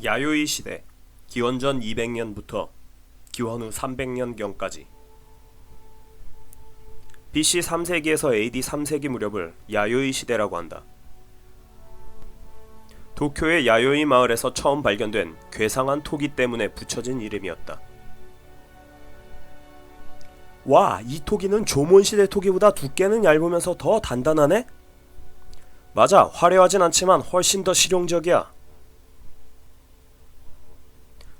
야요이 시대, 기원전 200년부터 기원 후 300년경까지 BC 3세기에서 AD 3세기 무렵을 야요이 시대라고 한다. 도쿄의 야요이 마을에서 처음 발견된 괴상한 토기 때문에 붙여진 이름이었다. 와, 이 토기는 조몬시대 토기보다 두께는 얇으면서 더 단단하네? 맞아, 화려하진 않지만 훨씬 더 실용적이야.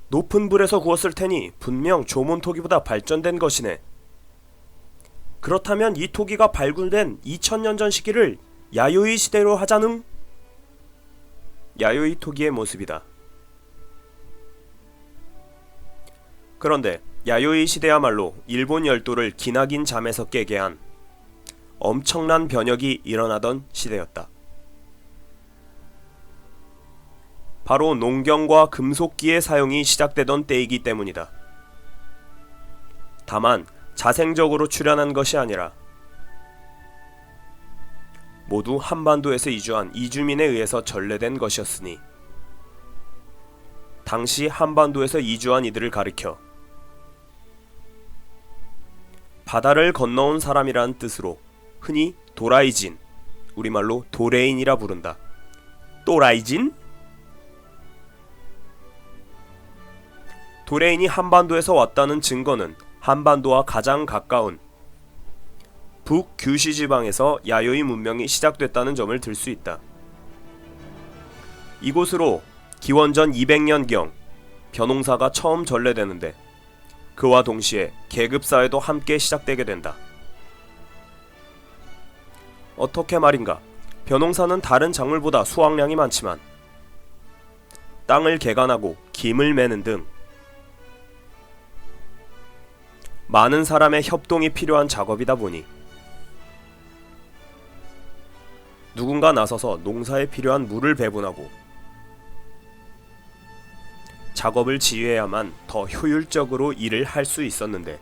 높은 불에서 구웠을 테니 분명 조몬 토기보다 발전된 것이네. 그렇다면 이 토기가 발굴된 2000년 전 시기를 야요이 시대로 하자는? 야요이 토기의 모습이다. 그런데 야요이 시대야말로 일본 열도를 기나긴 잠에서 깨게 한 엄청난 변혁이 일어나던 시대였다. 바로 농경과 금속기의 사용이 시작되던 때이기 때문이다. 다만 자생적으로 출현한 것이 아니라 모두 한반도에서 이주한 이주민에 의해서 전래된 것이었으니 당시 한반도에서 이주한 이들을 가리켜 바다를 건너온 사람이라는 뜻으로 흔히 도라이진, 우리말로 도레인이라 부른다. 또라이진? 도레인이 한반도에서 왔다는 증거는 한반도와 가장 가까운 북규시 지방에서 야요이 문명이 시작됐다는 점을 들 수 있다. 이곳으로 기원전 200년경 벼농사가 처음 전래되는데 그와 동시에 계급사회도 함께 시작되게 된다. 어떻게 말인가? 벼농사는 다른 작물보다 수확량이 많지만 땅을 개간하고 김을 매는 등 많은 사람의 협동이 필요한 작업이다 보니 누군가 나서서 농사에 필요한 물을 배분하고 작업을 지휘해야만 더 효율적으로 일을 할 수 있었는데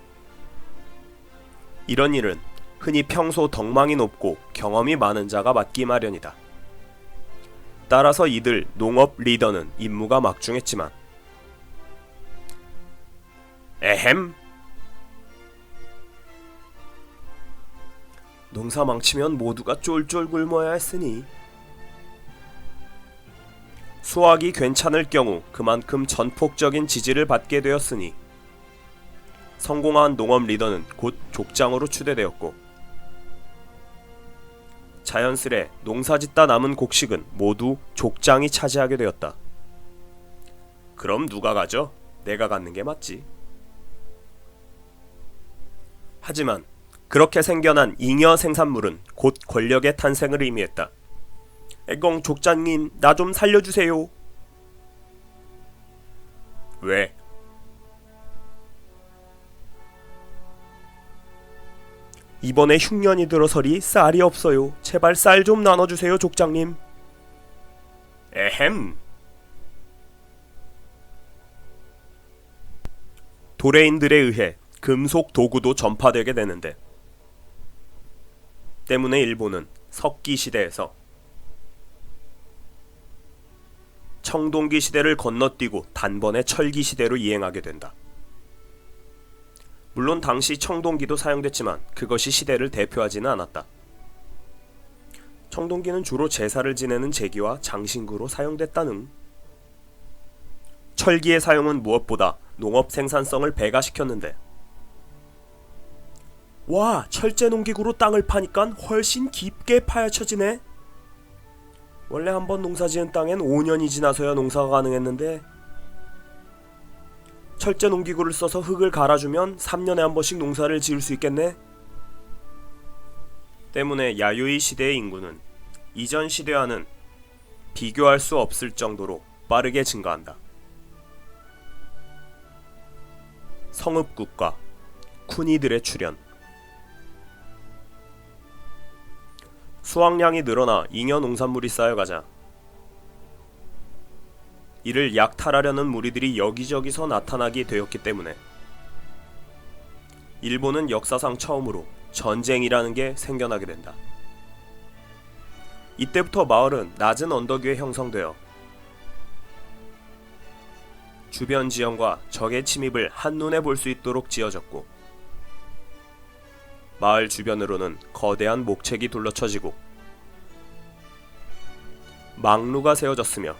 이런 일은 흔히 평소 덕망이 높고 경험이 많은 자가 맡기 마련이다. 따라서 이들 농업 리더는 임무가 막중했지만 에헴! 농사 망치면 모두가 쫄쫄 굶어야 했으니 수확이 괜찮을 경우 그만큼 전폭적인 지지를 받게 되었으니 성공한 농업 리더는 곧 족장으로 추대되었고 자연스레 농사짓다 남은 곡식은 모두 족장이 차지하게 되었다. 그럼 누가 가져? 내가 갖는 게 맞지. 하지만 그렇게 생겨난 잉여 생산물은 곧 권력의 탄생을 의미했다. 에공 족장님, 나 좀 살려주세요. 왜? 이번에 흉년이 들어서리 쌀이 없어요. 제발 쌀 좀 나눠주세요, 족장님. 에헴. 도레인들에 의해 금속 도구도 전파되게 되는데 때문에 일본은 석기 시대에서 청동기 시대를 건너뛰고 단번에 철기 시대로 이행하게 된다. 물론 당시 청동기도 사용됐지만 그것이 시대를 대표하지는 않았다. 청동기는 주로 제사를 지내는 제기와 장신구로 사용됐다는. 철기의 사용은 무엇보다 농업 생산성을 배가시켰는데 와, 철제 농기구로 땅을 파니깐 훨씬 깊게 파헤쳐지네. 원래 한번 농사지은 땅엔 5년이 지나서야 농사가 가능했는데 철제 농기구를 써서 흙을 갈아주면 3년에 한 번씩 농사를 지을 수 있겠네. 때문에 야요이 시대의 인구는 이전 시대와는 비교할 수 없을 정도로 빠르게 증가한다. 성읍국가, 쿠니들의 출현, 수확량이 늘어나 잉여 농산물이 쌓여가자 이를 약탈하려는 무리들이 여기저기서 나타나게 되었기 때문에 일본은 역사상 처음으로 전쟁이라는 게 생겨나게 된다. 이때부터 마을은 낮은 언덕 위에 형성되어 주변 지형과 적의 침입을 한눈에 볼 수 있도록 지어졌고, 마을 주변으로는 거대한 목책이 둘러쳐지고 망루가 세워졌으며,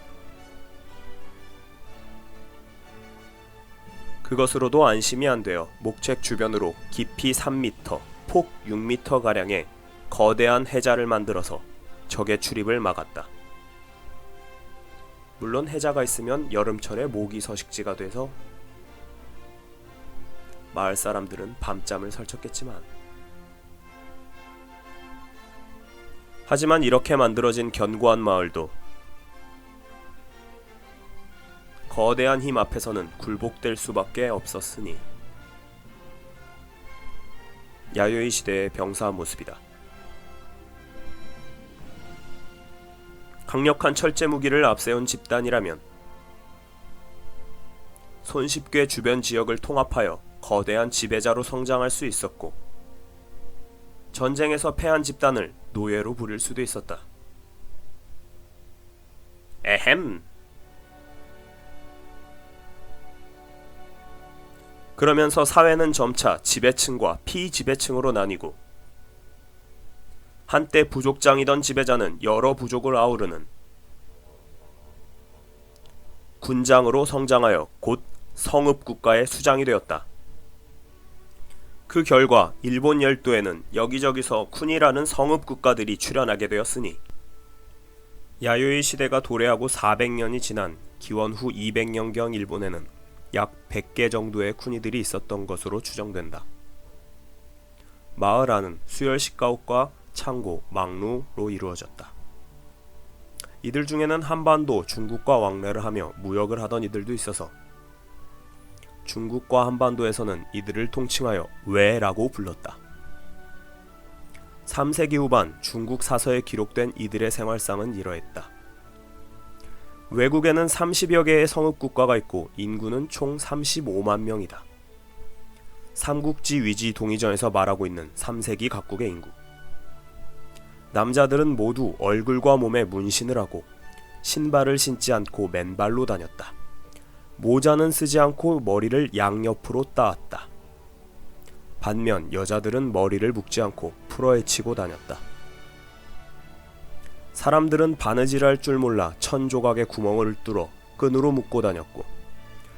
그것으로도 안심이 안 되어 목책 주변으로 깊이 3m, 폭 6m가량의 거대한 해자를 만들어서 적의 출입을 막았다. 물론 해자가 있으면 여름철에 모기 서식지가 돼서 마을 사람들은 밤잠을 설쳤겠지만, 하지만 이렇게 만들어진 견고한 마을도 거대한 힘 앞에서는 굴복될 수밖에 없었으니, 야요이 시대의 병사 모습이다. 강력한 철제 무기를 앞세운 집단이라면 손쉽게 주변 지역을 통합하여 거대한 지배자로 성장할 수 있었고, 전쟁에서 패한 집단을 노예로 부릴 수도 있었다. 에헴. 그러면서 사회는 점차 지배층과 피지배층으로 나뉘고, 한때 부족장이던 지배자는 여러 부족을 아우르는 군장으로 성장하여 곧 성읍국가의 수장이 되었다. 그 결과 일본 열도에는 여기저기서 쿤이라는 성읍국가들이 출현하게 되었으니, 야요이 시대가 도래하고 400년이 지난 기원 후 200년경 일본에는 약 100개 정도의 쿤이들이 있었던 것으로 추정된다. 마을 안은 수열식가옥과 창고, 망루로 이루어졌다. 이들 중에는 한반도 중국과 왕래를 하며 무역을 하던 이들도 있어서 중국과 한반도에서는 이들을 통칭하여 외라고 불렀다. 3세기 후반 중국 사서에 기록된 이들의 생활상은 이러했다. 외국에는 30여 개의 성읍국가가 있고 인구는 총 35만 명이다. 삼국지 위지 동의전에서 말하고 있는 3세기 각국의 인구. 남자들은 모두 얼굴과 몸에 문신을 하고 신발을 신지 않고 맨발로 다녔다. 모자는 쓰지 않고 머리를 양옆으로 따았다. 반면 여자들은 머리를 묶지 않고 풀어헤치고 다녔다. 사람들은 바느질할 줄 몰라 천 조각의 구멍을 뚫어 끈으로 묶고 다녔고,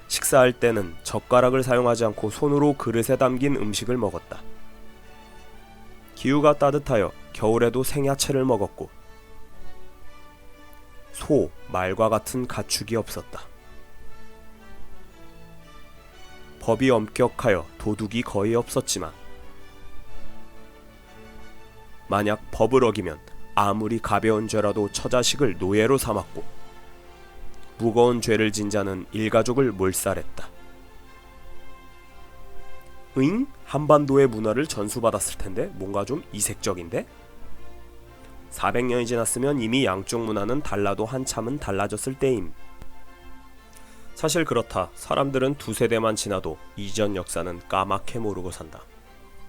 식사할 때는 젓가락을 사용하지 않고 손으로 그릇에 담긴 음식을 먹었다. 기후가 따뜻하여 겨울에도 생야채를 먹었고, 소, 말과 같은 가축이 없었다. 법이 엄격하여 도둑이 거의 없었지만, 만약 법을 어기면 아무리 가벼운 죄라도 처자식을 노예로 삼았고, 무거운 죄를 진 자는 일가족을 몰살했다. 응? 한반도의 문화를 전수받았을 텐데 뭔가 좀 이색적인데? 400년이 지났으면 이미 양쪽 문화는 달라도 한참은 달라졌을 때임. 사실 그렇다. 사람들은 두세 대만 지나도 이전 역사는 까맣게 모르고 산다.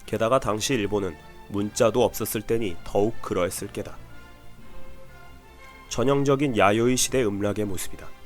게다가 당시 일본은 문자도 없었을 때니 더욱 그러했을 게다. 전형적인 야요이 시대 음락의 모습이다.